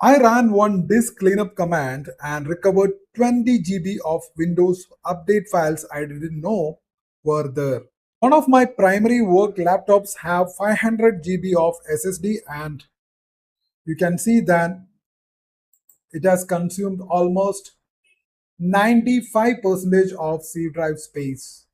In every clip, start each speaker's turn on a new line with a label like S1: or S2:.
S1: I ran one disk cleanup command and recovered 20 GB of Windows update files I didn't know were there. One of my primary work laptops have 500 GB of SSD, and you can see that it has consumed almost 95% of C drive space.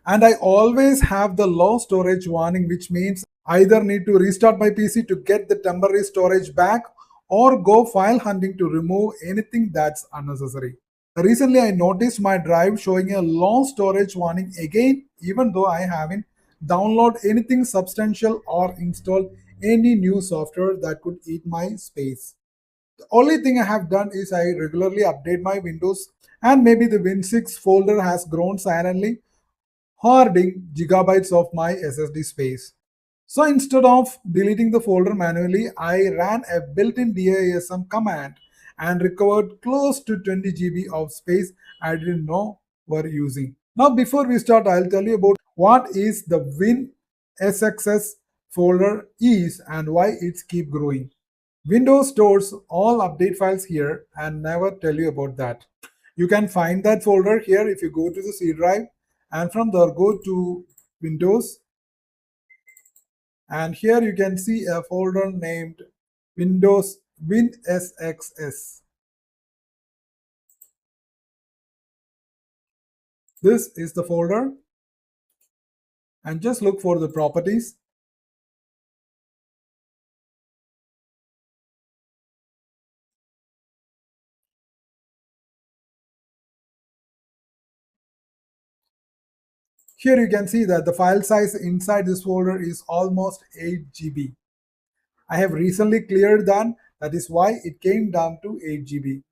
S1: And I always have the low storage warning, which means I either need to restart my PC to get the temporary storage back or go file hunting to remove anything that's unnecessary. Recently, I noticed my drive showing a low storage warning again, even though I haven't downloaded anything substantial or installed any new software that could eat my space. The only thing I have done is I regularly update my Windows, and maybe the WinSxS folder has grown silently, hoarding gigabytes of my SSD space. So instead of deleting the folder manually, I ran a built-in DISM command and recovered close to 20 GB of space I didn't know were using. Now before we start, I'll tell you about what is the WinSxS folder is and why it's keep growing. Windows stores all update files here and never tell you about that. You can find that folder here if you go to the C drive, and from there go to Windows, and here you can see a folder named Windows WinSxS. This is the folder, and just look for the properties. Here you can see that the file size inside this folder is almost 8 GB. I have recently cleared that is why it came down to 8 GB.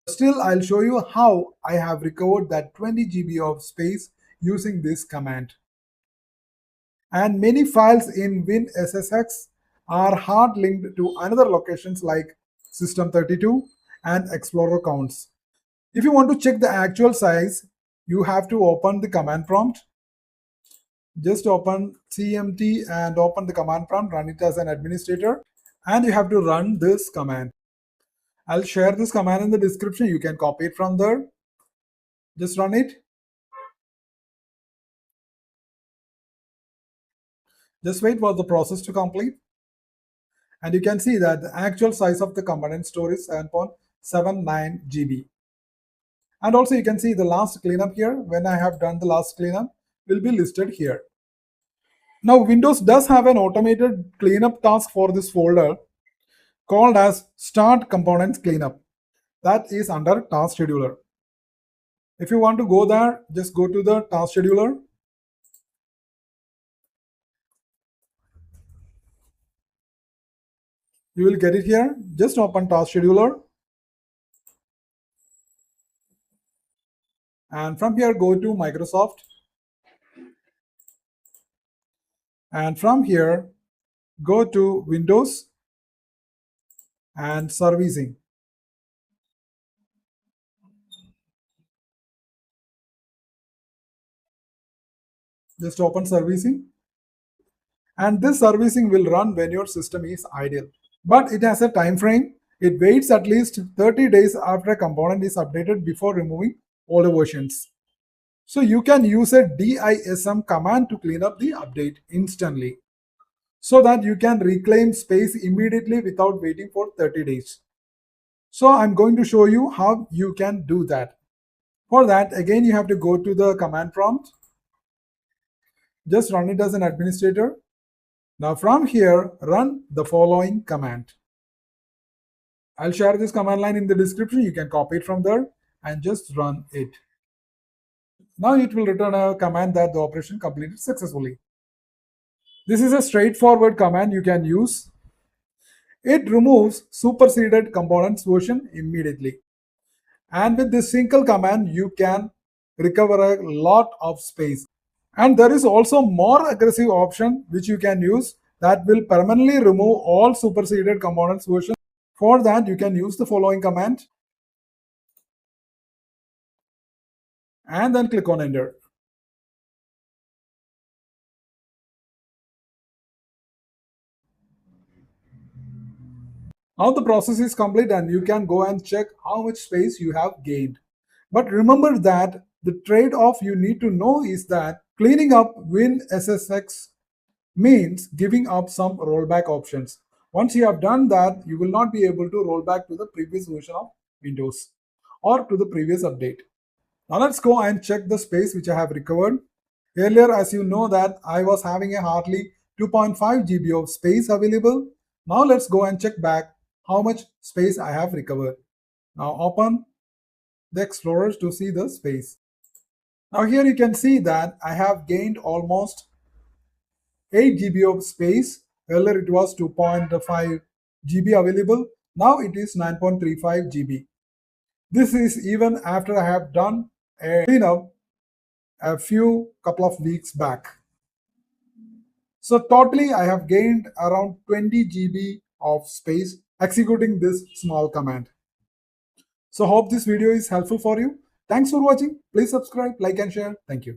S1: Still, I'll show you how I have recovered that 20 GB of space using this command. And many files in WinSxS are hard linked to another locations like System32 and Explorer counts. If you want to check the actual size, you have to open the command prompt. Just open CMT and open the command prompt, run it as an administrator, and you have to run this command. I'll share this command in the description. You can copy it from there. Just run it. Just wait for the process to complete. And you can see that the actual size of the component store is 7.79 GB. And also you can see the last cleanup here. When I have done the last cleanup, will be listed here. Now Windows does have an automated cleanup task for this folder called as StartComponentCleanup. That is under task scheduler. If you want to go there, just go to the task scheduler. You will get it here. Just open task scheduler. And from here, go to Microsoft. And from here, go to Windows and Servicing. Just open Servicing. And this servicing will run when your system is idle. But it has a time frame. It waits at least 30 days after a component is updated before removing older versions. So you can use a DISM command to clean up the update instantly, so that you can reclaim space immediately without waiting for 30 days. So I'm going to show you how you can do that. For that, again, you have to go to the command prompt. Just run it as an administrator. Now from here, run the following command. I'll share this command line in the description. You can copy it from there and just run it. Now it will return a command that the operation completed successfully. This is a straightforward command you can use. It removes superseded components version immediately. And with this single command, you can recover a lot of space. And there is also more aggressive option which you can use that will permanently remove all superseded components version. For that, you can use the following command and then click on enter. Now the process is complete and you can go and check how much space you have gained. But remember that the trade-off you need to know is that cleaning up WinSxS means giving up some rollback options. Once you have done that, you will not be able to roll back to the previous version of Windows or to the previous update. Now let's go and check the space which I have recovered. Earlier, as you know that I was having a hardly 2.5 GB of space available. Now let's go and check back how much space I have recovered. Now open the Explorer to see the space. Now here you can see that I have gained almost 8 GB of space. Earlier it was 2.5 GB available. Now it is 9.35 GB. This is even after I have done a cleanup a couple of weeks back. So totally I have gained around 20 GB of space executing this small command. So hope this video is helpful for you. Thanks for watching. Please subscribe, like and share. Thank you.